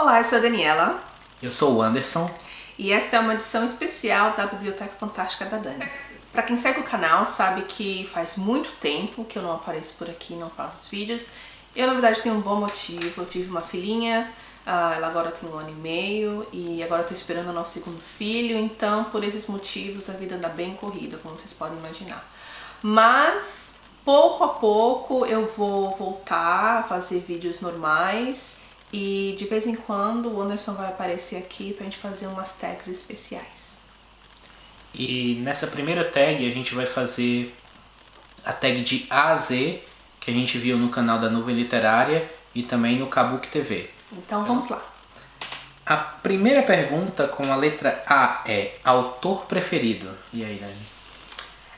Olá, eu sou a Daniela. Eu sou o Anderson. E essa é uma edição especial da Biblioteca Fantástica da Dani. Pra quem segue o canal sabe que faz muito tempo que eu não apareço por aqui, não faço os vídeos. Eu, na verdade, tenho um bom motivo. Eu tive uma filhinha, ela agora tem 1 ano e meio e agora eu tô esperando o nosso segundo filho. Então, por esses motivos, a vida anda bem corrida, como vocês podem imaginar. Mas, pouco a pouco, eu vou voltar a fazer vídeos normais. E de vez em quando o Anderson vai aparecer aqui pra gente fazer umas tags especiais. E nessa primeira tag a gente vai fazer a tag de A a Z, que a gente viu no canal da Nuvem Literária e também no Kabuki TV. Então vamos lá. A primeira pergunta com a letra A é autor preferido. E aí, Dani?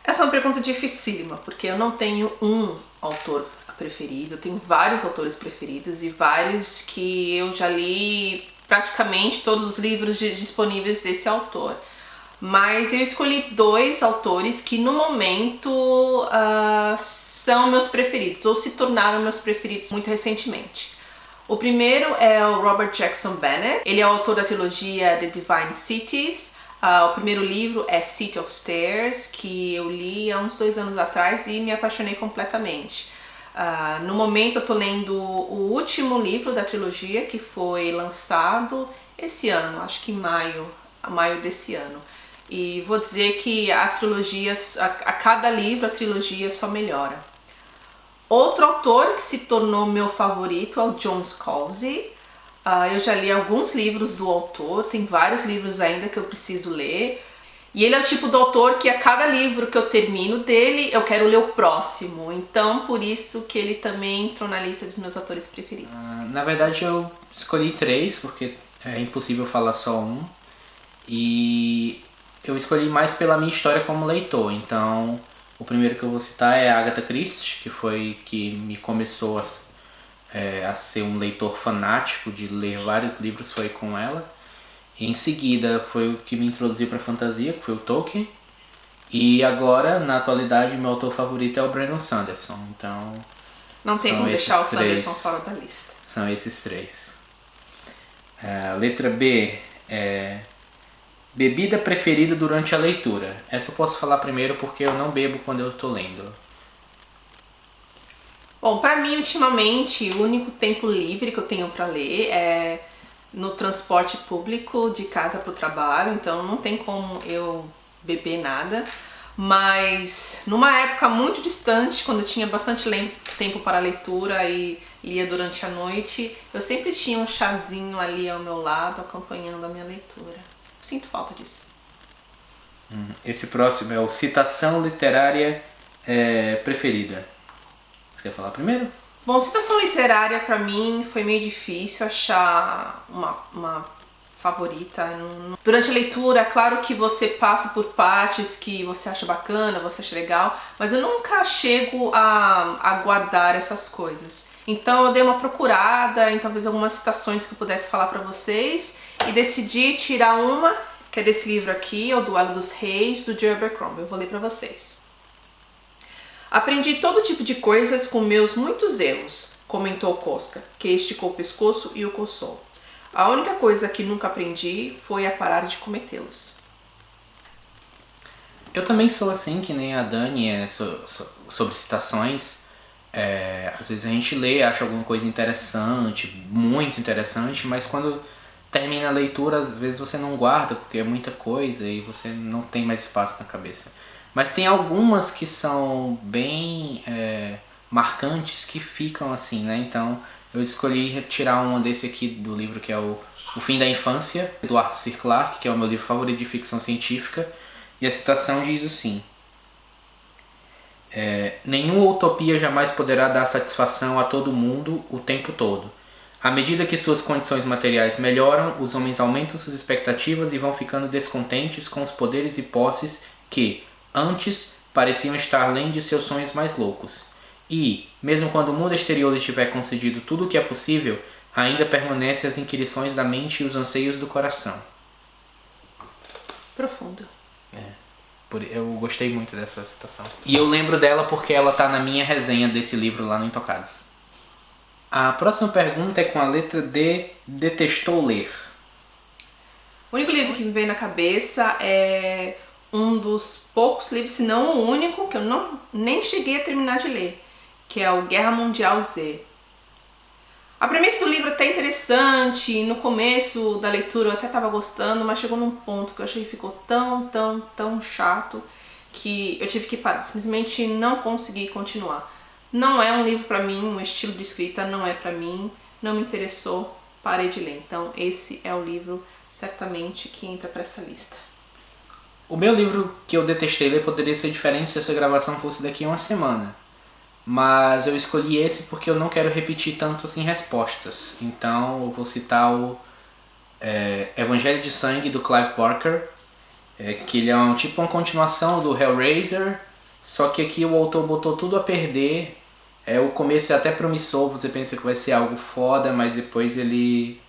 Essa é uma pergunta dificílima, porque eu não tenho um autor preferido. Eu tenho vários autores preferidos e vários que eu já li praticamente todos os livros disponíveis desse autor. Mas eu escolhi 2 autores que no momento são meus preferidos, ou se tornaram meus preferidos muito recentemente. O primeiro é o Robert Jackson Bennett. Ele é o autor da trilogia The Divine Cities. O primeiro livro é City of Stairs, que eu li há uns 2 anos atrás e me apaixonei completamente. No momento eu tô lendo o último livro da trilogia, que foi lançado esse ano, acho que em maio desse ano. E vou dizer que a trilogia, a cada livro a trilogia só melhora. Outro autor que se tornou meu favorito é o John Scalzi. Eu já li alguns livros do autor, tem vários livros ainda que eu preciso ler. E ele é o tipo de autor que a cada livro que eu termino dele, eu quero ler o próximo. Então, por isso que ele também entrou na lista dos meus autores preferidos. Na verdade, eu escolhi 3, porque é impossível falar só um. E eu escolhi mais pela minha história como leitor. Então, o primeiro que eu vou citar é a Agatha Christie, que foi que me começou a ser um leitor fanático de ler vários livros, foi com ela. Em seguida foi o que me introduziu para a fantasia, que foi o Tolkien. E agora, na atualidade, meu autor favorito é o Brandon Sanderson. Então, não tem como deixar o Sanderson fora da lista. São esses 3. Letra B é bebida preferida durante a leitura. Essa eu posso falar primeiro porque eu não bebo quando eu estou lendo. Bom, para mim, ultimamente, o único tempo livre que eu tenho para ler é no transporte público de casa para o trabalho, então não tem como eu beber nada. Mas numa época muito distante, quando eu tinha bastante tempo para leitura e lia durante a noite, eu sempre tinha um chazinho ali ao meu lado acompanhando a minha leitura. Sinto falta disso. Esse próximo é o citação literária preferida. Você quer falar primeiro? Bom, citação literária pra mim foi meio difícil achar uma favorita. Durante a leitura, claro que você passa por partes que você acha bacana, você acha legal, mas eu nunca chego a guardar essas coisas. Então eu dei uma procurada em talvez algumas citações que eu pudesse falar pra vocês e decidi tirar uma, que é desse livro aqui, O Duelo dos Reis, do J. Abercrombie. Eu vou ler pra vocês. Aprendi todo tipo de coisas com meus muitos erros, comentou Cosca, que esticou o pescoço e o coçou. A única coisa que nunca aprendi foi a parar de cometê-los. Eu também sou assim, que nem a Dani, sobre citações. Às vezes a gente lê, acha alguma coisa interessante, muito interessante, mas quando termina a leitura, às vezes você não guarda, porque é muita coisa e você não tem mais espaço na cabeça. Mas tem algumas que são bem marcantes que ficam assim, né? Então eu escolhi retirar uma desse aqui do livro que é o Fim da Infância, do Arthur C. Clarke, que é o meu livro favorito de ficção científica. E a citação diz assim: nenhuma utopia jamais poderá dar satisfação a todo mundo o tempo todo. À medida que suas condições materiais melhoram, os homens aumentam suas expectativas e vão ficando descontentes com os poderes e posses que antes pareciam estar além de seus sonhos mais loucos. E, mesmo quando o mundo exterior lhes tiver concedido tudo o que é possível, ainda permanecem as inquirições da mente e os anseios do coração. Profundo. Eu gostei muito dessa citação. E eu lembro dela porque ela tá na minha resenha desse livro lá no Intocados. A próxima pergunta é com a letra D, detestou ler. O único livro que me veio na cabeça é um dos poucos livros, se não o único, que eu nem cheguei a terminar de ler, que é o Guerra Mundial Z. A premissa do livro é até interessante, no começo da leitura eu até estava gostando, mas chegou num ponto que eu achei que ficou tão chato que eu tive que parar, simplesmente não consegui continuar. Não é um livro para mim, o estilo de escrita não é para mim, não me interessou, parei de ler. Então esse é o livro certamente que entra para essa lista. O meu livro que eu detestei ler poderia ser diferente se essa gravação fosse daqui a uma semana. Mas eu escolhi esse porque eu não quero repetir tanto assim respostas. Então eu vou citar o Evangelho de Sangue, do Clive Barker, que ele é tipo uma continuação do Hellraiser, só que aqui o autor botou tudo a perder. O começo é até promissor, você pensa que vai ser algo foda, mas depois ele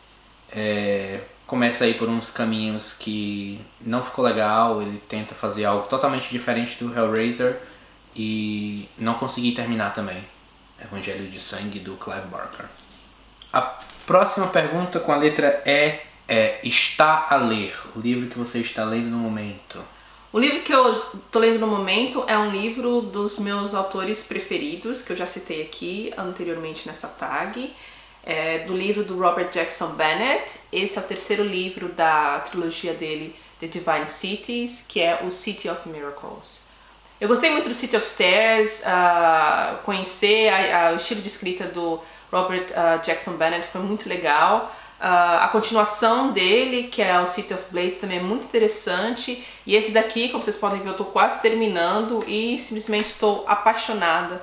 começa a ir por uns caminhos que não ficou legal. Ele tenta fazer algo totalmente diferente do Hellraiser e não consegui terminar também. Evangelho de Sangue, do Clive Barker. A próxima pergunta com a letra E é está a ler, o livro que você está lendo no momento. O livro que eu estou lendo no momento é um livro dos meus autores preferidos, que eu já citei aqui anteriormente nessa tag. Do livro do Robert Jackson Bennett. Esse é o terceiro livro da trilogia dele, The Divine Cities, que é o City of Miracles. Eu gostei muito do City of Stairs, conhecer o estilo de escrita do Robert Jackson Bennett foi muito legal. A continuação dele, que é o City of Blaze, também é muito interessante. E esse daqui, como vocês podem ver, eu estou quase terminando e simplesmente estou apaixonada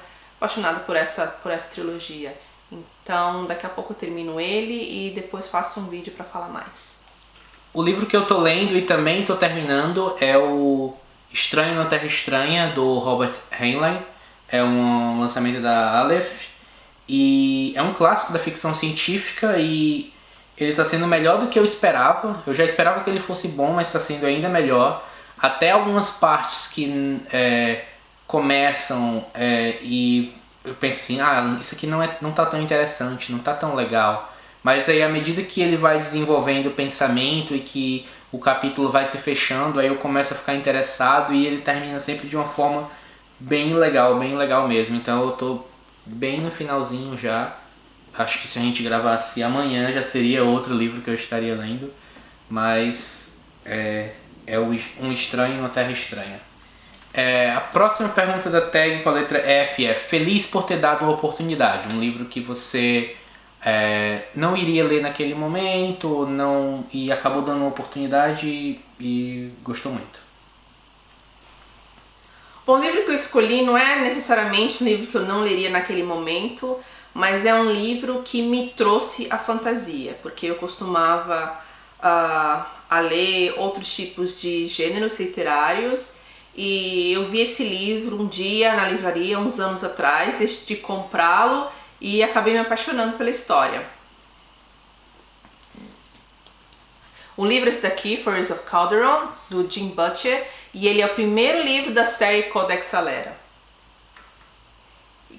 por essa trilogia. Então, daqui a pouco eu termino ele e depois faço um vídeo para falar mais. O livro que eu estou lendo e também estou terminando é o Estranho na Terra Estranha, do Robert Heinlein. É um lançamento da Aleph e é um clássico da ficção científica e ele está sendo melhor do que eu esperava. Eu já esperava que ele fosse bom, mas está sendo ainda melhor. Até algumas partes que começam e eu penso assim, isso aqui não tá tão interessante, não tá tão legal. Mas aí à medida que ele vai desenvolvendo o pensamento e que o capítulo vai se fechando, aí eu começo a ficar interessado e ele termina sempre de uma forma bem legal mesmo. Então eu tô bem no finalzinho já. Acho que se a gente gravasse amanhã já seria outro livro que eu estaria lendo. Mas Um Estranho na Terra Estranha. A próxima pergunta da tag com a letra F é feliz por ter dado uma oportunidade. Um livro que você não iria ler naquele momento e acabou dando uma oportunidade e gostou muito. Bom, o livro que eu escolhi não é necessariamente um livro que eu não leria naquele momento, mas é um livro que me trouxe a fantasia, porque eu costumava a ler outros tipos de gêneros literários e eu vi esse livro um dia na livraria, uns anos atrás, decidi comprá-lo e acabei me apaixonando pela história. O livro é esse daqui, Furries of Calderon, do Jim Butcher, e ele é o primeiro livro da série Codex Alera.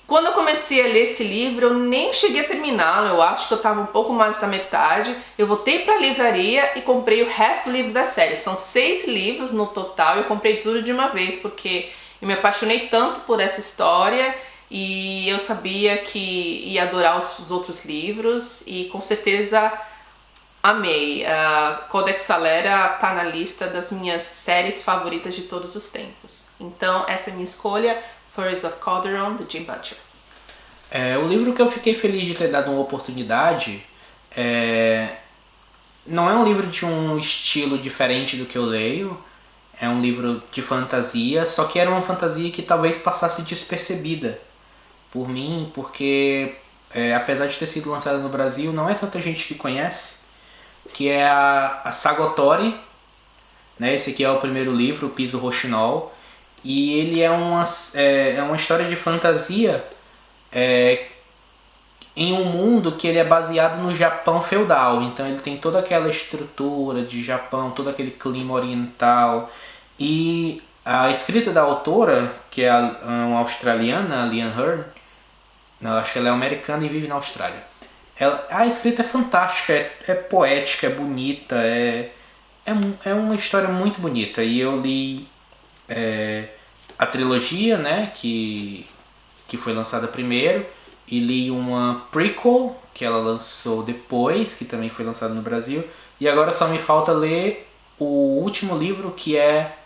Quando eu comecei a ler esse livro, eu nem cheguei a terminá-lo, eu acho que eu estava um pouco mais da metade. Eu voltei para a livraria e comprei o resto do livro da série. São 6 livros no total, eu comprei tudo de uma vez, porque eu me apaixonei tanto por essa história e eu sabia que ia adorar os outros livros e com certeza amei. Codex Alera está na lista das minhas séries favoritas de todos os tempos. Então essa é a minha escolha, Furries of Calderon, de Jim Butcher. O livro que eu fiquei feliz de ter dado uma oportunidade não é um livro de um estilo diferente do que eu leio. É um livro de fantasia, só que era uma fantasia que talvez passasse despercebida por mim, porque apesar de ter sido lançado no Brasil, não é tanta gente que conhece, que é a Sagotori, né? Esse aqui é o primeiro livro, o Piso Rochinol, e ele é uma história de fantasia em um mundo que ele é baseado no Japão feudal. Então ele tem toda aquela estrutura de Japão, todo aquele clima oriental. E a escrita da autora, que é uma australiana, a Liane Hearn, Não, eu acho que ela é americana e vive na Austrália. A escrita é fantástica, é poética, é bonita, é uma história muito bonita. E eu li a trilogia, né, que foi lançada primeiro, e li uma prequel que ela lançou depois, que também foi lançada no Brasil. E agora só me falta ler o último livro, que é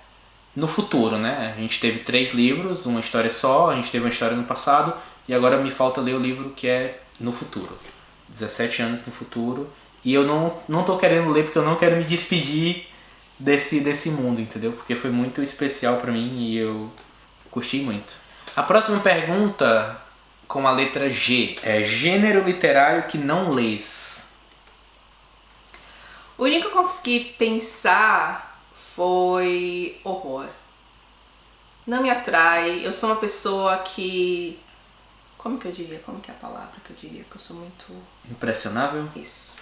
no futuro, né? A gente teve 3 livros, uma história só, a gente teve uma história no passado, e agora me falta ler o livro que é no futuro. 17 anos no futuro. E eu não tô querendo ler porque eu não quero me despedir desse mundo, entendeu? Porque foi muito especial pra mim e eu curti muito. A próxima pergunta, com a letra G, é gênero literário que não lês. O único que eu consegui pensar foi horror. Não me atrai. Eu sou uma pessoa que... Como que eu diria? Como que é a palavra que eu diria? Que eu sou muito... Impressionável? Isso.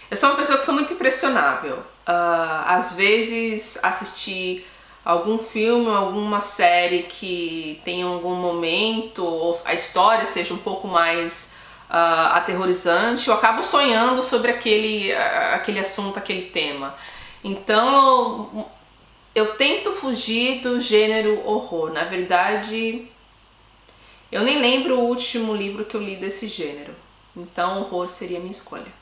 Eu sou uma pessoa que sou muito impressionável. Às vezes assistir algum filme, alguma série que tenha algum momento, ou a história seja um pouco mais aterrorizante, eu acabo sonhando sobre aquele assunto, aquele tema. Então eu tento fugir do gênero horror. Na verdade, eu nem lembro o último livro que eu li desse gênero. Então horror seria a minha escolha.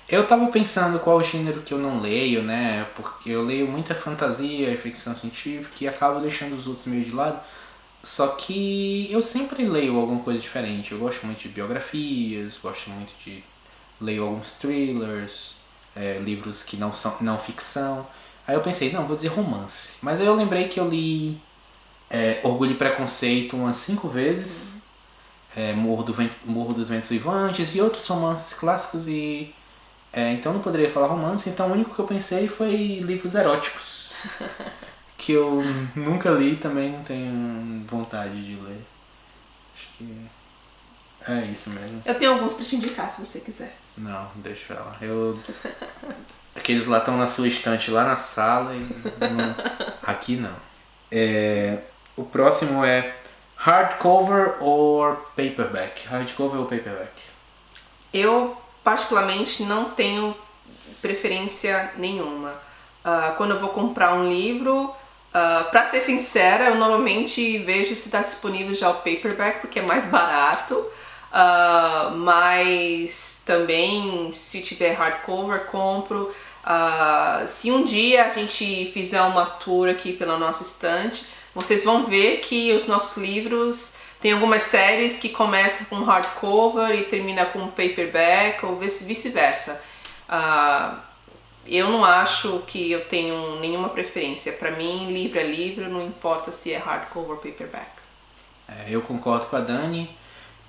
Eu tava pensando qual gênero que eu não leio, né? Porque eu leio muita fantasia e ficção científica e acabo deixando os outros meio de lado. Só que eu sempre leio alguma coisa diferente. Eu gosto muito de biografias, gosto muito de... Leio alguns thrillers, livros que não são não ficção. Aí eu pensei, não, vou dizer romance. Mas aí eu lembrei que eu li Orgulho e Preconceito umas 5 vezes. Morro dos Ventos Vivantes e outros romances clássicos e... então eu não poderia falar romance, então o único que eu pensei foi livros eróticos. Que eu nunca li e também não tenho vontade de ler. Acho que é isso mesmo. Eu tenho alguns pra te indicar, se você quiser. Não, deixa lá. Aqueles lá estão na sua estante lá na sala e aqui não. O próximo é hardcover ou paperback? Hardcover ou paperback? Eu, particularmente, não tenho preferência nenhuma. Quando eu vou comprar um livro, pra ser sincera, eu normalmente vejo se está disponível já o paperback, porque é mais barato. Mas também, se tiver hardcover, compro. Se um dia a gente fizer uma tour aqui pela nossa estante, vocês vão ver que os nossos livros tem algumas séries que começam com hardcover e termina com paperback ou vice-versa. Eu não acho que eu tenho nenhuma preferência. Para mim, livro é livro, não importa se é hardcover ou paperback. Eu concordo com a Dani.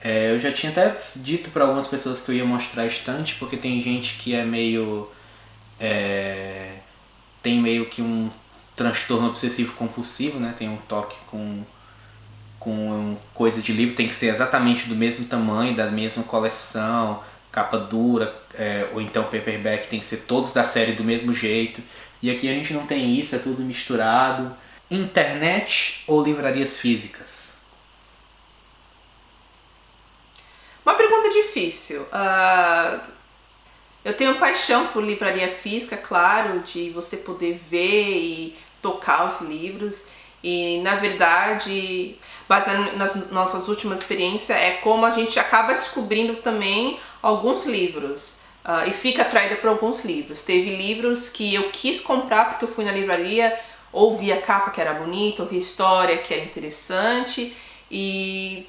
Eu já tinha até dito para algumas pessoas que eu ia mostrar a estante, porque tem gente que é meio... tem meio que um transtorno obsessivo compulsivo, né? Tem um toque com coisa de livro, tem que ser exatamente do mesmo tamanho, da mesma coleção, capa dura, ou então paperback tem que ser todos da série do mesmo jeito. E aqui a gente não tem isso, é tudo misturado. Internet ou livrarias físicas? Uma pergunta difícil. Eu tenho paixão por livraria física, claro, de você poder ver e tocar os livros. E, na verdade, baseado nas nossas últimas experiências, é como a gente acaba descobrindo também alguns livros. E fica atraída por alguns livros. Teve livros que eu quis comprar porque eu fui na livraria, ouvi a capa que era bonita, ouvi a história que era interessante.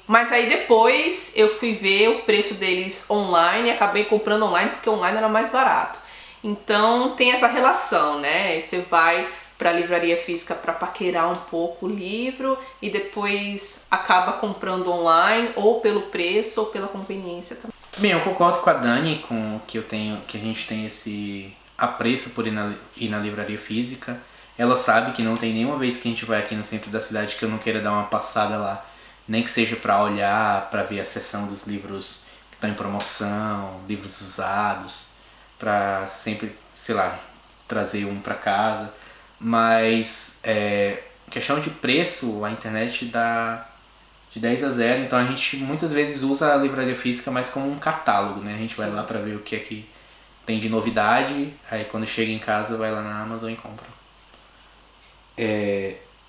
Mas aí depois eu fui ver o preço deles online e acabei comprando online porque online era mais barato. Então tem essa relação, né? Você vai para a livraria física para paquerar um pouco o livro e depois acaba comprando online ou pelo preço ou pela conveniência também. Bem, eu concordo com a Dani com que a gente tem esse apreço por ir na livraria física. Ela sabe que não tem nenhuma vez que a gente vai aqui no centro da cidade que eu não queira dar uma passada lá. Nem que seja para olhar, para ver a seção dos livros que estão em promoção, livros usados, para sempre, sei lá, trazer um para casa. Mas questão de preço, a internet de 10 a 0, então a gente muitas vezes usa a livraria física mais como um catálogo, né? A gente vai lá para ver o que é que tem de novidade, aí quando chega em casa vai lá na Amazon e compra.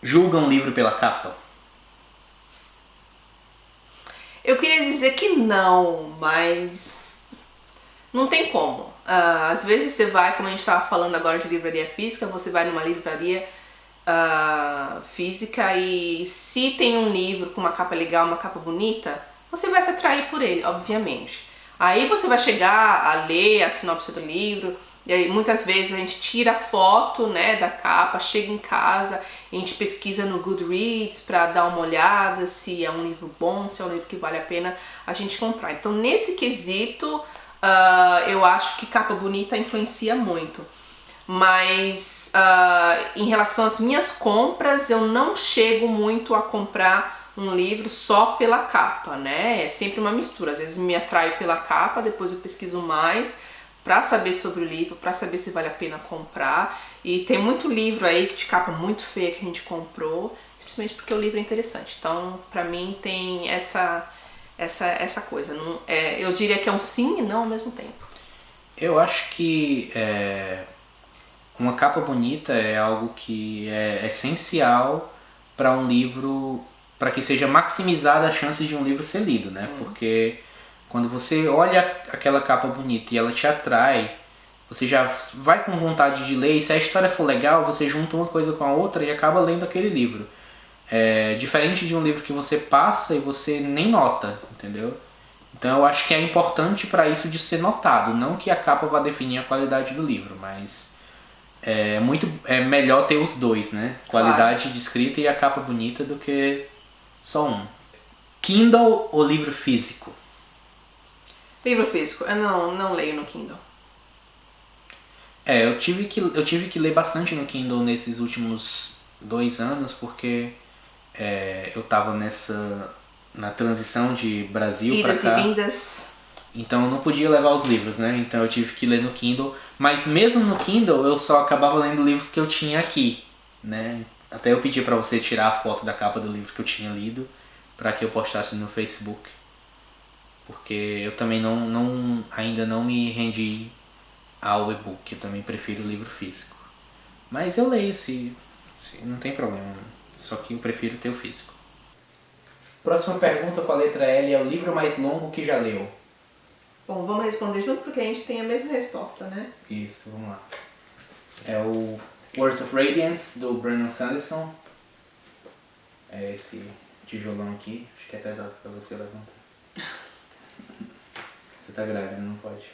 Julga um livro pela capa? Eu queria dizer que não, mas não tem como. Às vezes você vai, como a gente estava falando agora de livraria física, você vai numa livraria física e se tem um livro com uma capa legal, uma capa bonita, você vai se atrair por ele, obviamente. Aí você vai chegar a ler a sinopse do livro, e aí muitas vezes a gente tira a foto, né, da capa, chega em casa, a gente pesquisa no Goodreads para dar uma olhada se é um livro bom, se é um livro que vale a pena a gente comprar. Então nesse quesito, eu acho que capa bonita influencia muito. Mas em relação às minhas compras, eu não chego muito a comprar um livro só pela capa, né? É sempre uma mistura. Às vezes me atrai pela capa, depois eu pesquiso mais para saber sobre o livro, para saber se vale a pena comprar. E tem muito livro aí de capa muito feia que a gente comprou, simplesmente porque o livro é interessante. Então, pra mim, tem essa coisa. Não, eu diria que é um sim e não ao mesmo tempo. Eu acho que uma capa bonita é algo que é essencial para um livro, para que seja maximizada a chance de um livro ser lido, né? Porque quando você olha aquela capa bonita e ela te atrai, você já vai com vontade de ler, e se a história for legal, você junta uma coisa com a outra e acaba lendo aquele livro. Diferente de um livro que você passa e você nem nota, entendeu? Então eu acho que é importante para isso de ser notado, não que a capa vá definir a qualidade do livro, mas é melhor ter os dois, né? Qualidade de escrita e a capa bonita do que só um. Kindle ou livro físico? Livro físico. Eu não leio no Kindle. Eu tive que ler bastante no Kindle nesses últimos 2 anos, porque eu tava na transição de Brasil para cá. Idas e vindas. Então eu não podia levar os livros, né? Então eu tive que ler no Kindle. Mas mesmo no Kindle eu só acabava lendo livros que eu tinha aqui, né? Até eu pedi pra você tirar a foto da capa do livro que eu tinha lido, para que eu postasse no Facebook. Porque eu também ainda não me rendi ao e-book, eu também prefiro o livro físico. Mas eu leio se não tem problema, só que eu prefiro ter o físico. Próxima pergunta com a letra L é o livro mais longo que já leu. Bom, vamos responder junto porque a gente tem a mesma resposta, né? Isso, vamos lá. É o Words of Radiance, do Brandon Sanderson. É esse tijolão aqui, acho que é pesado pra você levantar. Você tá grávida, não pode.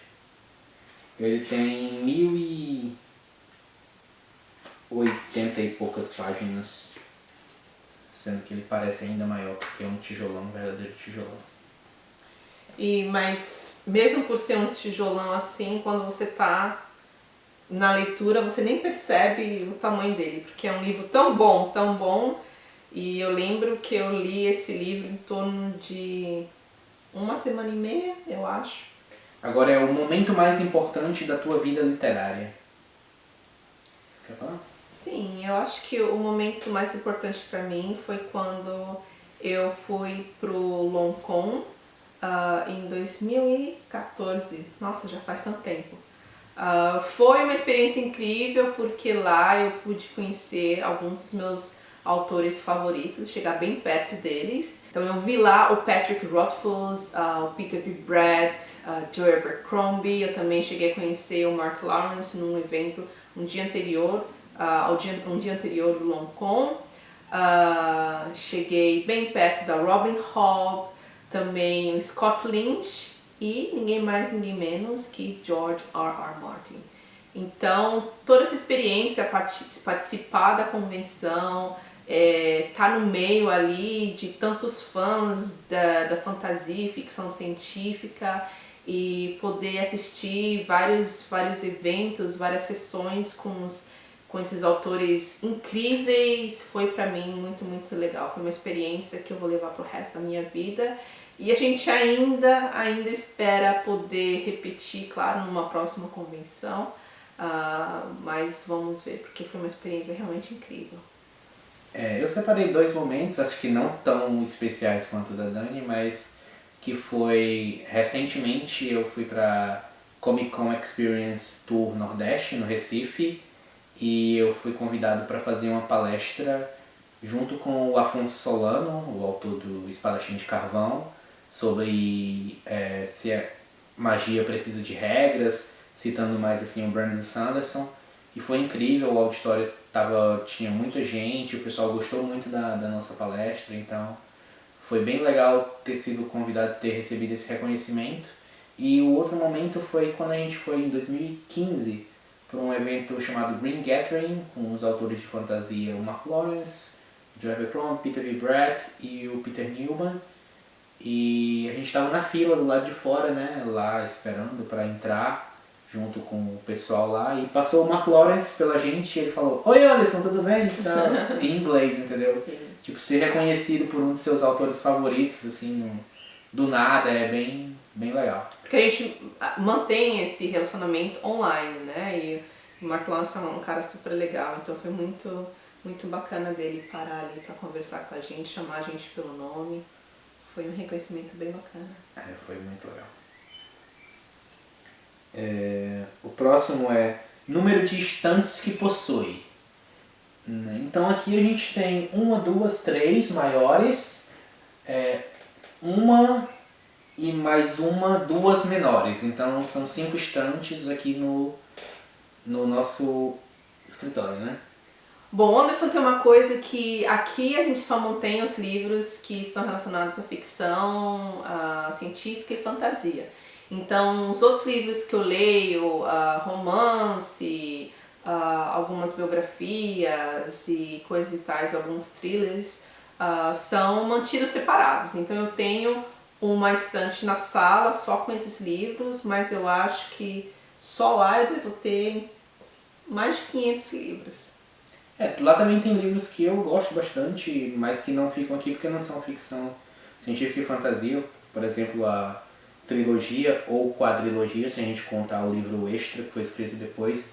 Ele tem 1080 e poucas páginas, sendo que ele parece ainda maior porque é um tijolão, um verdadeiro tijolão. Mas mesmo por ser um tijolão assim, quando você tá na leitura, você nem percebe o tamanho dele, porque é um livro tão bom, e eu lembro que eu li esse livro em torno de 1,5 semana, eu acho. Agora é o momento mais importante da tua vida literária. Quer falar? Sim, eu acho que o momento mais importante para mim foi quando eu fui pro Loncon em 2014. Nossa, já faz tanto tempo. Foi uma experiência incrível porque lá eu pude conhecer alguns dos meus autores favoritos, chegar bem perto deles. Então eu vi lá o Patrick Rothfuss, o Peter V. Brett, Joe Abercrombie. Eu também cheguei a conhecer o Mark Lawrence num evento um dia anterior do Loncon. Cheguei bem perto da Robin Hobb, também o Scott Lynch e ninguém mais, ninguém menos que George R.R. Martin. Então, toda essa experiência, participar da convenção, tá no meio ali de tantos fãs da fantasia e ficção científica e poder assistir vários eventos, várias sessões com esses autores incríveis, foi pra mim muito legal. Foi uma experiência que eu vou levar pro resto da minha vida. E a gente ainda espera poder repetir, claro, numa próxima convenção. Mas vamos ver, porque foi uma experiência realmente incrível. Eu separei dois momentos, acho que não tão especiais quanto o da Dani, mas que foi recentemente eu fui pra Comic Con Experience Tour Nordeste, no Recife, e eu fui convidado para fazer uma palestra junto com o Afonso Solano, o autor do Espadachim de Carvão, sobre se a magia precisa de regras, citando mais assim o Brandon Sanderson. E foi incrível, o auditório tinha muita gente, o pessoal gostou muito da nossa palestra, então foi bem legal ter sido convidado, ter recebido esse reconhecimento. E o outro momento foi quando a gente foi em 2015 para um evento chamado Green Gathering, com os autores de fantasia, o Mark Lawrence, Joe Abercrombie, Peter V. Brett e o Peter Newman. E a gente estava na fila do lado de fora, né, lá esperando para entrar junto com o pessoal lá, e passou o Mark Lawrence pela gente e ele falou: "Oi Anderson, tudo bem?" Em inglês, entendeu? Sim. Tipo, ser reconhecido por um dos seus autores favoritos, assim, do nada, é bem, bem legal. Porque a gente mantém esse relacionamento online, né? E o Mark Lawrence é um cara super legal, então foi muito, muito bacana dele parar ali para conversar com a gente, chamar a gente pelo nome. Foi um reconhecimento bem bacana. Foi muito legal. O próximo é número de estantes que possui. Então aqui a gente tem uma, duas, três maiores, uma e mais uma, duas menores. Então são 5 estantes aqui no nosso escritório, né? Bom, Anderson tem uma coisa que aqui a gente só mantém os livros que são relacionados à ficção, científica e fantasia. Então, os outros livros que eu leio, romance, algumas biografias e coisas e tais, alguns thrillers, são mantidos separados. Então, eu tenho uma estante na sala só com esses livros, mas eu acho que só lá eu devo ter mais de 500 livros. Lá também tem livros que eu gosto bastante, mas que não ficam aqui porque não são ficção científica e fantasia. Por exemplo, a trilogia ou quadrilogia, se a gente contar o livro extra que foi escrito depois,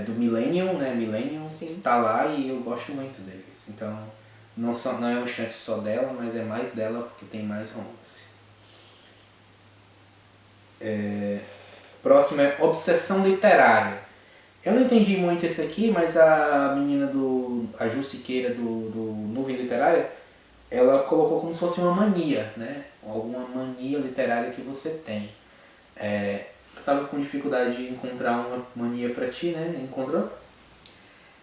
do Millennium, né? Millennium tá lá e eu gosto muito deles. Então não é um estante só dela, mas é mais dela porque tem mais romance. Próximo é Obsessão Literária. Eu não entendi muito esse aqui, mas a menina a Ju Siqueira do Nuvem Literária, ela colocou como se fosse uma mania, né? Alguma mania literária que você tem. Tu tava com dificuldade de encontrar uma mania pra ti, né? Encontrou?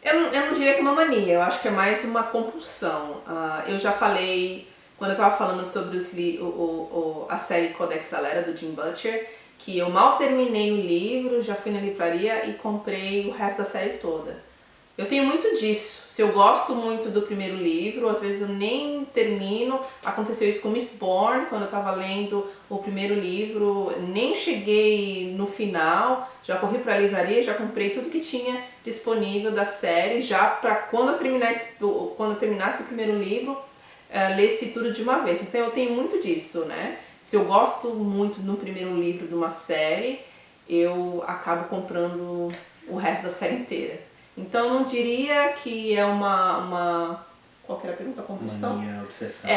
Eu não diria que é uma mania, eu acho que é mais uma compulsão. Eu já falei, quando eu estava falando sobre a série Codex Alera do Jim Butcher, que eu mal terminei o livro, já fui na livraria e comprei o resto da série toda. Eu tenho muito disso. Se eu gosto muito do primeiro livro, às vezes eu nem termino. Aconteceu isso com Mistborn, quando eu estava lendo o primeiro livro, nem cheguei no final, já corri para a livraria, já comprei tudo que tinha disponível da série, já para quando eu terminasse o primeiro livro, lesse tudo de uma vez. Então eu tenho muito disso, né? Se eu gosto muito no primeiro livro de uma série, eu acabo comprando o resto da série inteira. Então eu não diria que é uma qual que era a pergunta? Compulsão? Mania, obsessão.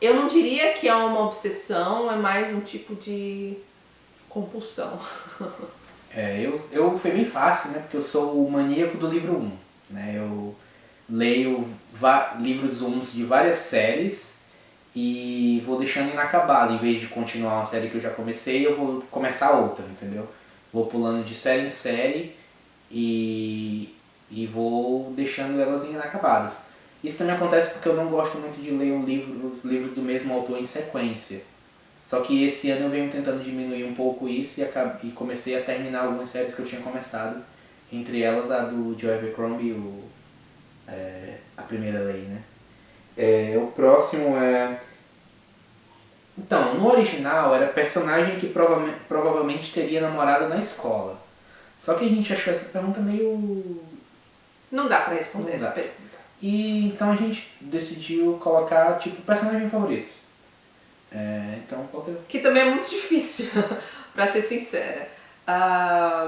Eu não diria que é uma obsessão, é mais um tipo de compulsão. Eu foi bem fácil, né? Porque eu sou o maníaco do livro 1. Né? Eu leio livros 1 de várias séries e vou deixando inacabado. Em vez de continuar uma série que eu já comecei, eu vou começar outra, entendeu? Vou pulando de série em série e vou deixando elas inacabadas. Isso também acontece porque eu não gosto muito de ler os livros do mesmo autor em sequência. Só que esse ano eu venho tentando diminuir um pouco isso e comecei a terminar algumas séries que eu tinha começado. Entre elas a do Joe Abercrombie, A Primeira Lei, né? O próximo é... Então, no original era personagem que provavelmente teria namorado na escola. Só que a gente achou essa pergunta meio... Não dá pra responder essa pergunta. E então a gente decidiu colocar tipo personagem favorito. Então qual que é? Que também é muito difícil, pra ser sincera.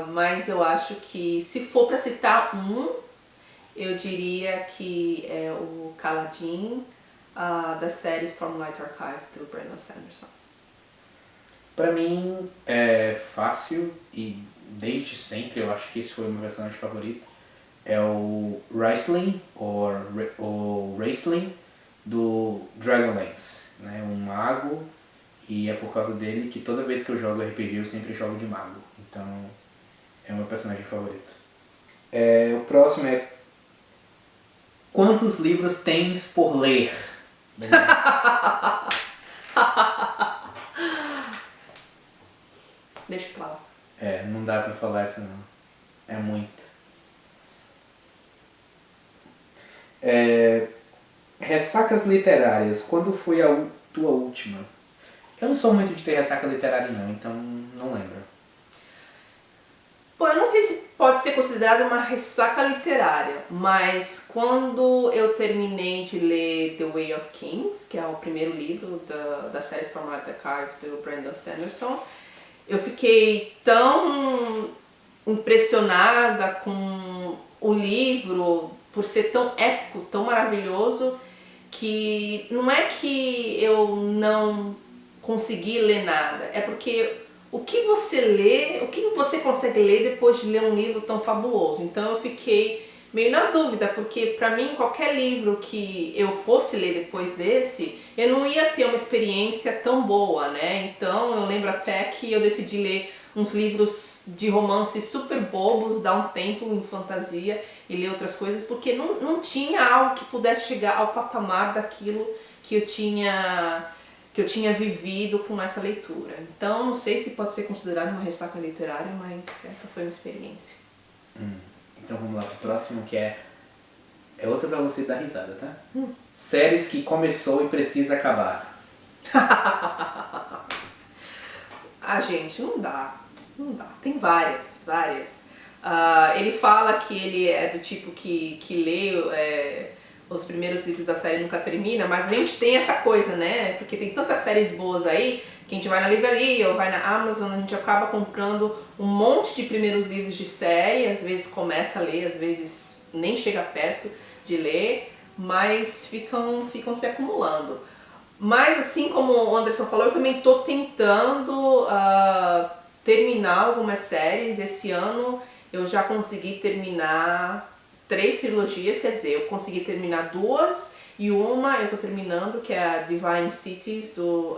Mas eu acho que se for pra citar um, eu diria que é o Kaladin, da série Stormlight Archive do Brandon Sanderson. Pra mim é fácil e desde sempre eu acho que esse foi o meu personagem favorito. É o Raistlin, ou Raistlin, do Dragonlance, né? Um mago, e é por causa dele que toda vez que eu jogo RPG eu sempre jogo de mago. Então é o meu personagem favorito. O próximo é: quantos livros tens por ler? Deixa pra lá. Não dá pra falar isso não. É muito. Ressacas literárias. Quando foi a tua última? Eu não sou muito de ter ressaca literária não, então não lembro. Bom, eu não sei se pode ser considerada uma ressaca literária, mas quando eu terminei de ler The Way of Kings, que é o primeiro livro da série Stormlight Archive do Brandon Sanderson, eu fiquei tão impressionada com o livro, por ser tão épico, tão maravilhoso, que não é que eu não consegui ler nada, é porque o que você lê, o que você consegue ler depois de ler um livro tão fabuloso? Então eu fiquei meio na dúvida, porque pra mim qualquer livro que eu fosse ler depois desse, eu não ia ter uma experiência tão boa, né? Então eu lembro até que eu decidi ler uns livros de romances super bobos, dar um tempo em fantasia e ler outras coisas, porque não tinha algo que pudesse chegar ao patamar daquilo que eu tinha vivido com essa leitura. Então, não sei se pode ser considerado uma ressaca literária, mas essa foi uma experiência. Então vamos lá pro próximo, que é outra pra você dar risada, tá? Séries que começou e precisa acabar. Gente, não dá. Não dá. Tem várias. Ele fala que ele é do tipo que lê os primeiros livros da série e nunca termina, mas a gente tem essa coisa, né? Porque tem tantas séries boas aí, que a gente vai na livraria ou vai na Amazon, a gente acaba comprando um monte de primeiros livros de série, às vezes começa a ler, às vezes nem chega perto de ler, mas ficam se acumulando. Mas assim como o Anderson falou, eu também estou tentando terminar algumas séries. Esse ano eu já consegui terminar 3 trilogias, quer dizer, eu consegui terminar 2 e uma eu tô terminando, que é a Divine Cities, do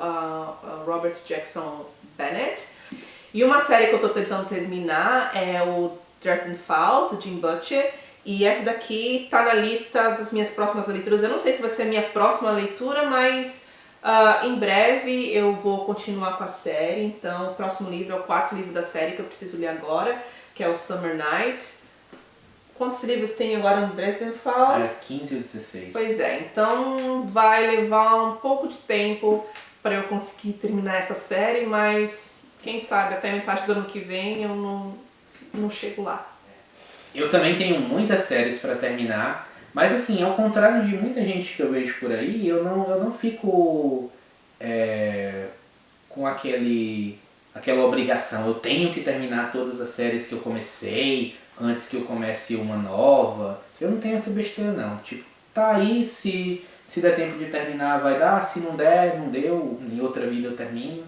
Robert Jackson Bennett. E uma série que eu tô tentando terminar é o Dresden Files, do Jim Butcher. E essa daqui tá na lista das minhas próximas leituras. Eu não sei se vai ser a minha próxima leitura, mas em breve eu vou continuar com a série. Então o próximo livro é o 4º livro da série que eu preciso ler agora, que é o Summer Night. Quantos livros tem agora no Dresden Files? 15 ou 16. Pois é, então vai levar um pouco de tempo para eu conseguir terminar essa série, mas quem sabe até metade do ano que vem eu não chego lá. Eu também tenho muitas séries para terminar, mas assim, ao contrário de muita gente que eu vejo por aí, eu não fico com aquela obrigação. Eu tenho que terminar todas as séries que eu comecei antes que eu comece uma nova. Eu não tenho essa besteira não. Tipo, tá aí, se der tempo de terminar vai dar, se não der, não deu, em outra vida eu termino.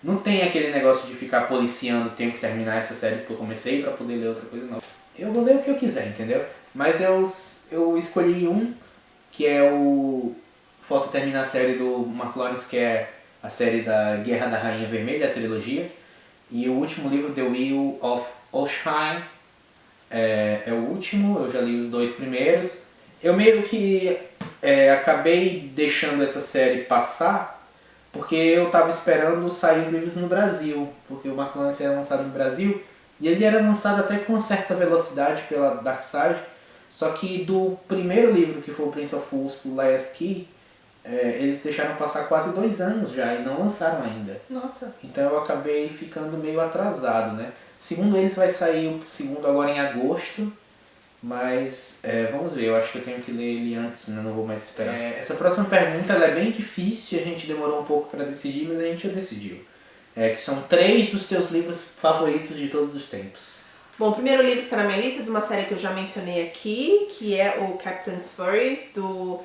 Não tem aquele negócio de ficar policiando, tenho que terminar essas séries que eu comecei pra poder ler outra coisa, não. Eu vou ler o que eu quiser, entendeu? Mas eu escolhi um, que é o... Falta terminar a série do Mark Lawrence, que é a série da Guerra da Rainha Vermelha, a trilogia. E o último livro, The Wheel of Oshine, é o último, eu já li os 2 primeiros. Eu meio que acabei deixando essa série passar, porque eu estava esperando sair os livros no Brasil, porque o Mark Lawrence era lançado no Brasil, e ele era lançado até com certa velocidade pela Dark Side, só que do primeiro livro, que foi o Prince of Fools, pro Last Key, eles deixaram passar quase 2 anos já e não lançaram ainda. Nossa. Então eu acabei ficando meio atrasado, né? Segundo eles vai sair o segundo agora em agosto, mas vamos ver, eu acho que eu tenho que ler ele antes, senão não vou mais esperar. Essa próxima pergunta ela é bem difícil, a gente demorou um pouco para decidir, mas a gente já decidiu. Que são 3 dos teus livros favoritos de todos os tempos. Bom, o primeiro livro que está na minha lista é de uma série que eu já mencionei aqui, que é o Captain's Furries, do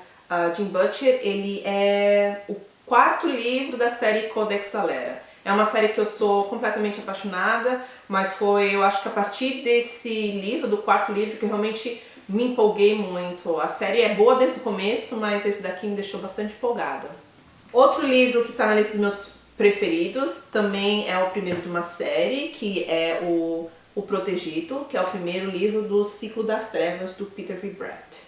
Jim Butcher. Ele é o quarto livro da série Codex Alera. É uma série que eu sou completamente apaixonada, mas foi, eu acho que a partir desse livro, do quarto livro, que eu realmente me empolguei muito. A série é boa desde o começo, mas esse daqui me deixou bastante empolgada. Outro livro que está na lista dos meus preferidos também é o primeiro de uma série, que é o Protegido, que é o primeiro livro do Ciclo das Trevas, do Peter V. Brett.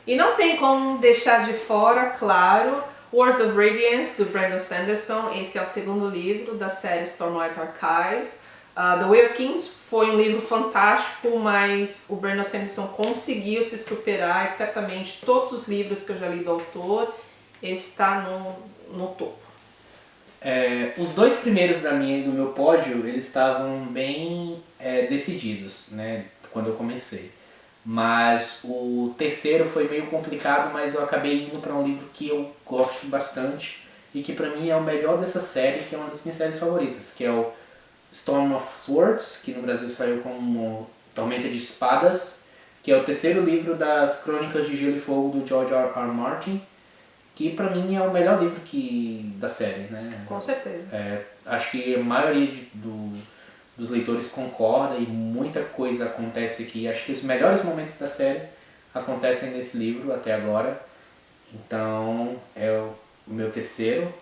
E não tem como deixar de fora, claro, Wars of Radiance, do Brandon Sanderson. Esse é o segundo livro da série Stormlight Archive. The Way of Kings foi um livro fantástico, mas o Brandon Sanderson conseguiu se superar. E certamente todos os livros que eu já li do autor, ele está no topo. Os dois primeiros do meu pódio, eles estavam bem decididos, né, quando eu comecei. Mas o terceiro foi meio complicado, mas eu acabei indo para um livro que eu gosto bastante e que para mim é o melhor dessa série, que é uma das minhas séries favoritas, que é o Storm of Swords, que no Brasil saiu como Tormenta de Espadas, que é o terceiro livro das Crônicas de Gelo e Fogo do George R. R. Martin, que pra mim é o melhor livro da série, né? Com certeza. Acho que a maioria dos leitores concorda e muita coisa acontece aqui. Acho que os melhores momentos da série acontecem nesse livro até agora. Então é o meu terceiro.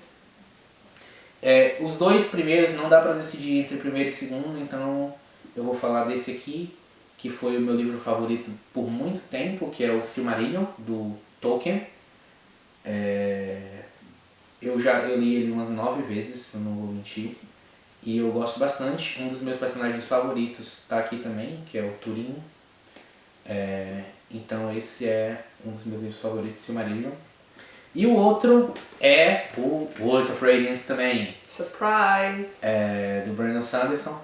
Os dois primeiros não dá pra decidir entre primeiro e segundo, então eu vou falar desse aqui, que foi o meu livro favorito por muito tempo, que é o Silmarillion, do Tolkien. Eu li ele umas 9 vezes, eu não vou mentir, e eu gosto bastante. Um dos meus personagens favoritos está aqui também, que é o Turin. Então esse é um dos meus livros favoritos, Silmarillion. E o outro é o Wars of Radiance também. Surprise! Do Brandon Sanderson.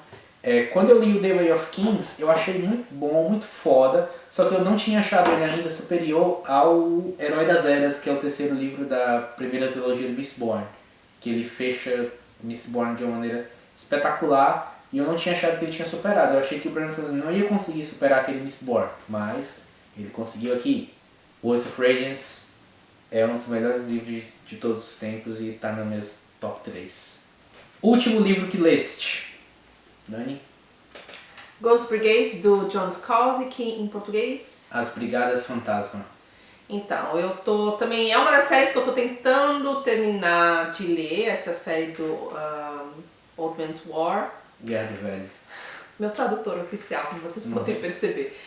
Quando eu li o The Way of Kings, eu achei muito bom, muito foda, só que eu não tinha achado ele ainda superior ao Herói das Eras, que é o terceiro livro da primeira trilogia do Mistborn, que ele fecha Mistborn de uma maneira espetacular, e eu não tinha achado que ele tinha superado. Eu achei que o Brandon Sanderson não ia conseguir superar aquele Mistborn, mas ele conseguiu aqui. Wars of Radiance é um dos melhores livros de todos os tempos e está nos meus top 3. Último livro que leste, Dani? Ghost Brigades, do John Scalzi, que em português... As Brigadas Fantasma. Então, eu tô também... É uma das séries que eu tô tentando terminar de ler, essa série do Old Man's War. Guerra do Velho. Meu tradutor oficial, como vocês podem perceber.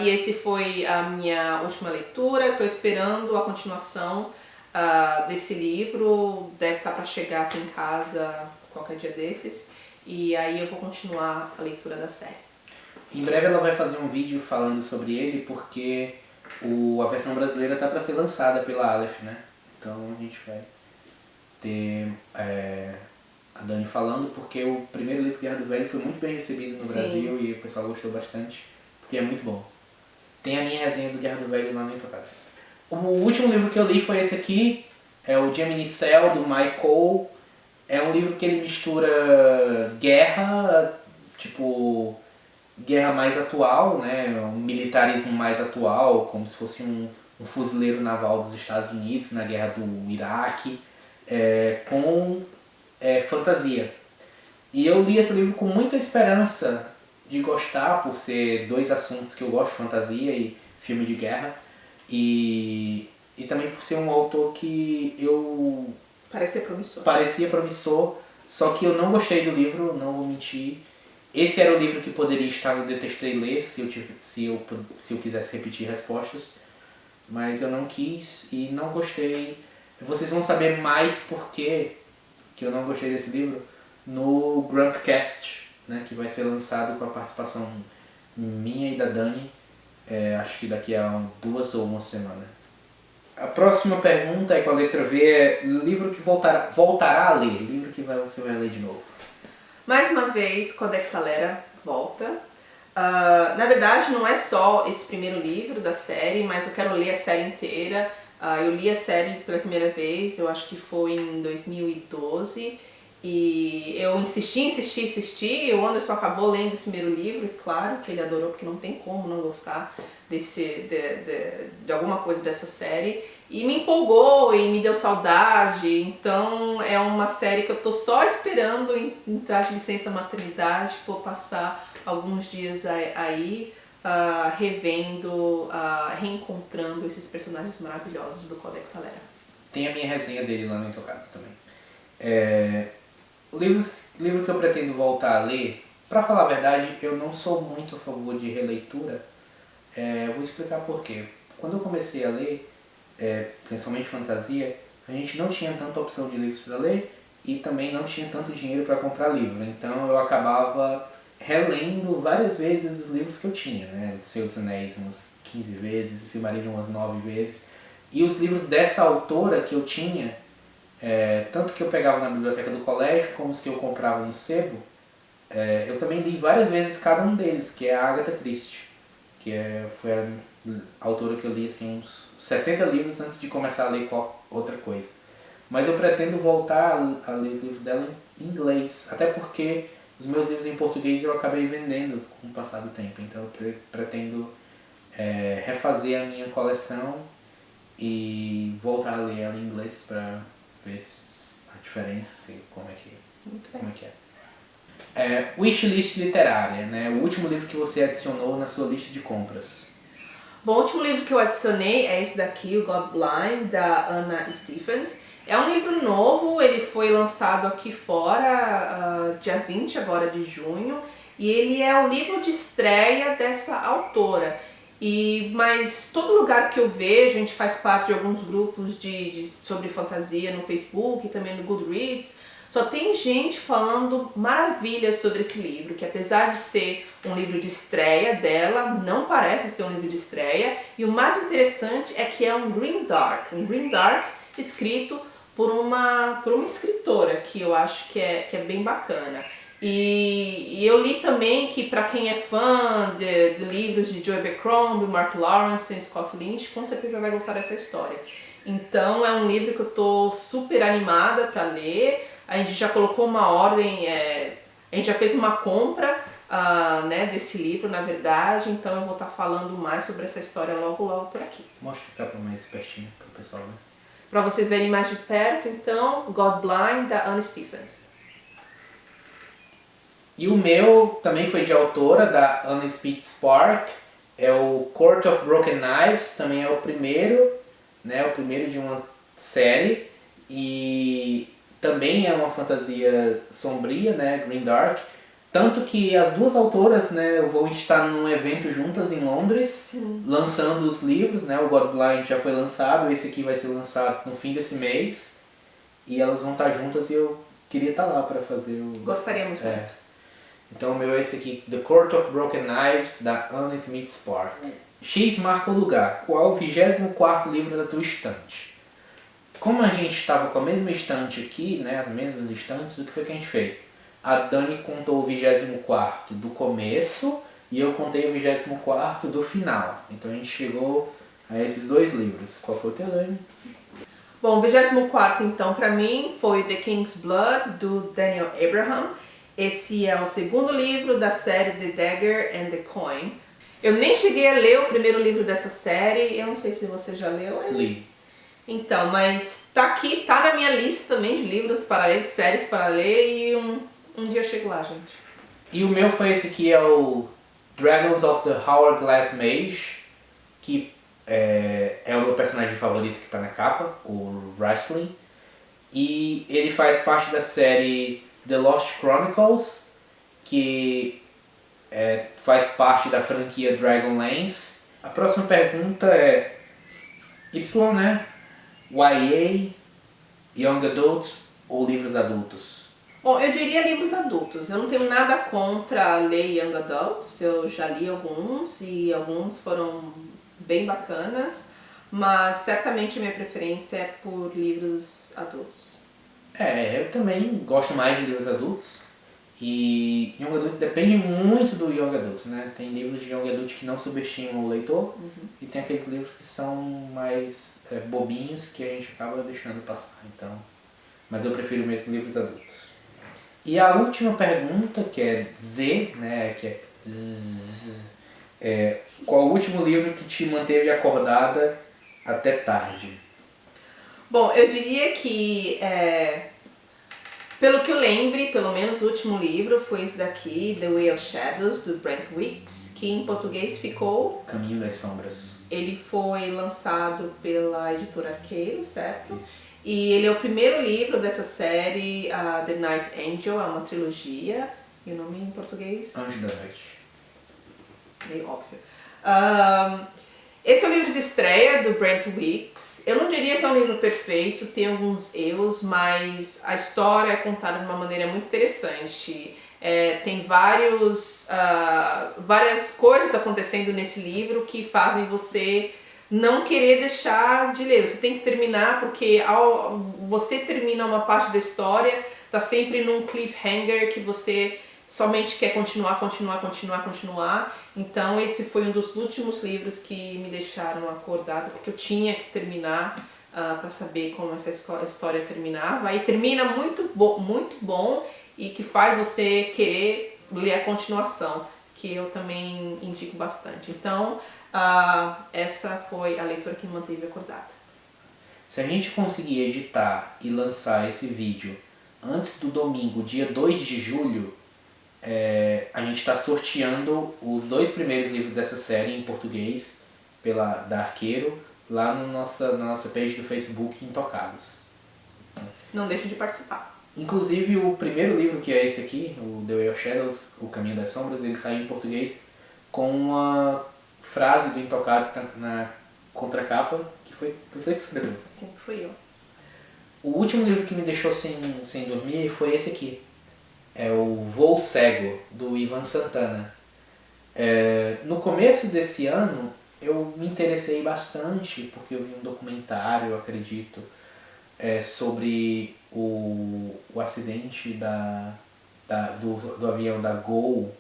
E esse foi a minha última leitura. Estou esperando a continuação desse livro. Deve estar para chegar aqui em casa qualquer dia desses. E aí eu vou continuar a leitura da série. Em breve ela vai fazer um vídeo falando sobre ele, porque a versão brasileira está para ser lançada pela Aleph, né? Então a gente vai ter a Dani falando, porque o primeiro livro, Guerra do Velho, foi muito bem recebido no Brasil e o pessoal gostou bastante, porque é muito bom. Tem a minha resenha do Guerra do Velho lá no Intocados. O último livro que eu li foi esse aqui, é o Gemini Cell, do Mike Cole. É um livro que ele mistura guerra, tipo, guerra mais atual, né, um militarismo mais atual, como se fosse um fuzileiro naval dos Estados Unidos na guerra do Iraque, com fantasia. E eu li esse livro com muita esperança de gostar, por ser dois assuntos que eu gosto, fantasia e filme de guerra, e também por ser um autor que eu... Parecia promissor, só que eu não gostei do livro, não vou mentir. Esse era o livro que poderia estar no Detestei Ler, se eu quisesse repetir respostas, mas eu não quis e não gostei. Vocês vão saber mais por que eu não gostei desse livro no Grumpcast, né, que vai ser lançado com a participação minha e da Dani, acho que daqui a 2 ou 1 semana. A próxima pergunta é com a letra V, é livro que voltará a ler, livro que você vai ler de novo. Mais uma vez, Codex Alera volta. Na verdade, não é só esse primeiro livro da série, mas eu quero ler a série inteira. Eu li a série pela primeira vez, eu acho que foi em 2012, E eu insisti, o Anderson acabou lendo esse primeiro livro, e claro que ele adorou, porque não tem como não gostar de alguma coisa dessa série. E me empolgou e me deu saudade, então é uma série que eu tô só esperando entrar de licença maternidade, vou passar alguns dias aí revendo, reencontrando esses personagens maravilhosos do Codex Alera. Tem a minha resenha dele lá no Intocados também. O livro que eu pretendo voltar a ler, pra falar a verdade, eu não sou muito a favor de releitura. Eu vou explicar por quê. Quando eu comecei a ler, principalmente fantasia, a gente não tinha tanta opção de livros para ler e também não tinha tanto dinheiro para comprar livro. Então eu acabava relendo várias vezes os livros que eu tinha, né? Senhor dos Anéis umas 15 vezes, Silmarillion umas 9 vezes. E os livros dessa autora que eu tinha, tanto que eu pegava na biblioteca do colégio, como os que eu comprava no sebo, eu também li várias vezes cada um deles, que é a Agatha Christie, que foi a autora que eu li assim, uns 70 livros antes de começar a ler outra coisa. Mas eu pretendo voltar a ler os livros dela em inglês, até porque os meus livros em português eu acabei vendendo com o passar do tempo. Então eu pretendo refazer a minha coleção e voltar a ler ela em inglês para ver a diferença, como é que é. Wishlist literária, né? O último livro que você adicionou na sua lista de compras. Bom, o último livro que eu adicionei é esse daqui, o God Blind, da Anna Stephens. É um livro novo, ele foi lançado aqui fora dia 20 agora de junho, e ele é o livro de estreia dessa autora. Mas todo lugar que eu vejo, a gente faz parte de alguns grupos sobre fantasia no Facebook e também no Goodreads, só tem gente falando maravilhas sobre esse livro, que apesar de ser um livro de estreia dela, não parece ser um livro de estreia. E o mais interessante é que é um Grimdark escrito por uma escritora, que eu acho que é bem bacana. E eu li também que para quem é fã de livros de Joe Abercrombie, Mark Lawrence e Scott Lynch, com certeza vai gostar dessa história. Então é um livro que eu tô super animada para ler. A gente já colocou uma ordem, a gente já fez uma compra desse livro, na verdade, então eu vou estar falando mais sobre essa história logo por aqui. Mostra a capa mais pertinho para o pessoal, né? Para vocês verem mais de perto, então, God Blind, da Anne Stephens. E o meu também foi de autora, da Anne Speed Spark, é o Court of Broken Knives, também é o primeiro, né, o primeiro de uma série, e também é uma fantasia sombria, né, Grimdark, tanto que as duas autoras, né, vão estar num evento juntas em Londres. Sim. Lançando os livros, né, o God Blind já foi lançado, esse aqui vai ser lançado no fim desse mês, e elas vão estar juntas e eu queria estar lá para fazer o... Gostaríamos muito. Então o meu é esse aqui, The Court of Broken Knives, da Anne Smith Spark. X marca o lugar. Qual o 24º livro da tua estante? Como a gente estava com a mesma estante aqui, né, as mesmas estantes, o que foi que a gente fez? A Dani contou o 24º do começo e eu contei o 24º do final. Então a gente chegou a esses dois livros. Qual foi o teu, Dani? Bom, o 24º então para mim foi The King's Blood, do Daniel Abraham. Esse é o segundo livro da série The Dagger and the Coin. Eu nem cheguei a ler o primeiro livro dessa série, eu não sei se você já leu. Li. Então, mas tá aqui, tá na minha lista também de livros para ler, de séries para ler, e um dia eu chego lá, gente. E o meu foi esse aqui, é o Dragons of the Hourglass Mage, que é o meu personagem favorito que está na capa, o Wrestling. E ele faz parte da série The Lost Chronicles, que faz parte da franquia Dragonlance. A próxima pergunta é Y, né? YA, Young Adult ou livros adultos? Bom, eu diria livros adultos. Eu não tenho nada contra ler Young Adults. Eu já li alguns e alguns foram bem bacanas, mas certamente a minha preferência é por livros adultos. Eu também gosto mais de livros adultos. E Young Adult depende muito do Young Adult, né? Tem livros de Young Adult que não subestimam o leitor, e tem aqueles livros que são mais bobinhos que a gente acaba deixando passar. Então, mas eu prefiro mesmo livros adultos. E a última pergunta, que é Z, né, que é qual o último livro que te manteve acordada até tarde? Bom, eu diria que, pelo que eu lembre, pelo menos o último livro foi esse daqui, The Way of Shadows, do Brent Weeks, que em português ficou... Caminho das Sombras. Ele foi lançado pela editora Arqueiro, certo? E ele é o primeiro livro dessa série, The Night Angel, é uma trilogia. E o nome em português? Anjo da Noite. Meio óbvio. Esse é o livro de estreia do Brent Weeks. Eu não diria que é um livro perfeito, tem alguns erros, mas a história é contada de uma maneira muito interessante. Tem várias coisas acontecendo nesse livro que fazem você não querer deixar de ler. Você tem que terminar, porque ao você termina uma parte da história, tá sempre num cliffhanger que você somente quer continuar. Então esse foi um dos últimos livros que me deixaram acordada, porque eu tinha que terminar para saber como essa história terminava. E termina muito bom e que faz você querer ler a continuação, que eu também indico bastante. Então essa foi a leitura que me manteve acordada. Se a gente conseguir editar e lançar esse vídeo antes do domingo, dia 2 de julho, a gente está sorteando os 2 primeiros livros dessa série em português da Arqueiro lá na nossa page do Facebook Intocados. Não deixe de participar. Inclusive o primeiro livro, que é esse aqui, o The Way of Shadows, O Caminho das Sombras, ele saiu em português com uma frase do Intocados na contracapa, que foi você que escreveu. Sim, fui eu. O último livro que me deixou sem dormir foi esse aqui. É o Voo Cego, do Ivan Santana. No começo desse ano, eu me interessei bastante, porque eu vi um documentário, eu acredito, sobre o acidente do avião da Gol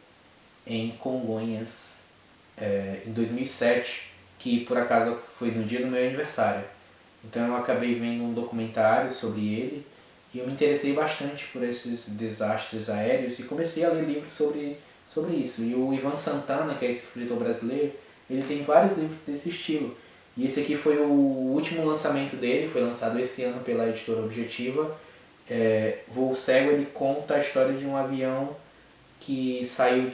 em Congonhas, em 2007, que por acaso foi no dia do meu aniversário. Então eu acabei vendo um documentário sobre ele e eu me interessei bastante por esses desastres aéreos e comecei a ler livros sobre isso. E o Ivan Santana, que é esse escritor brasileiro, ele tem vários livros desse estilo. E esse aqui foi o último lançamento dele, foi lançado esse ano pela editora Objetiva. Voo Cego, ele conta a história de um avião que saiu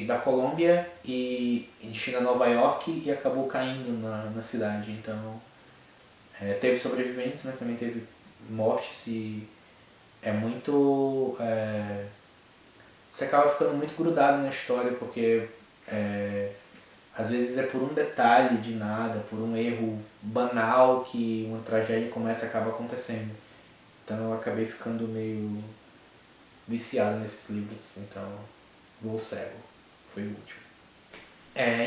da Colômbia e destina a Nova York e acabou caindo na cidade. Então, teve sobreviventes, mas também teve mortes e é muito... você acaba ficando muito grudado na história, porque às vezes é por um detalhe de nada, por um erro banal que uma tragédia como essa acaba acontecendo. Então eu acabei ficando meio viciado nesses livros, então Voo Cego foi o último.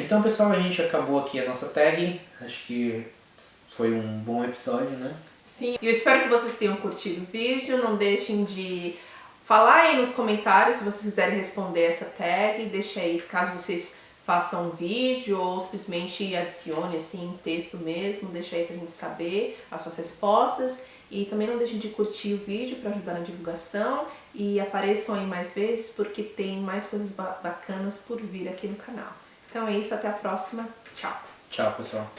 Então pessoal, a gente acabou aqui a nossa tag, acho que foi um bom episódio, né? Sim, eu espero que vocês tenham curtido o vídeo, não deixem de falar aí nos comentários se vocês quiserem responder essa tag, deixa aí caso vocês façam um vídeo ou simplesmente adicione assim texto mesmo, deixa aí pra gente saber as suas respostas. E também não deixem de curtir o vídeo para ajudar na divulgação e apareçam aí mais vezes porque tem mais coisas bacanas por vir aqui no canal. Então é isso, até a próxima. Tchau! Tchau, pessoal!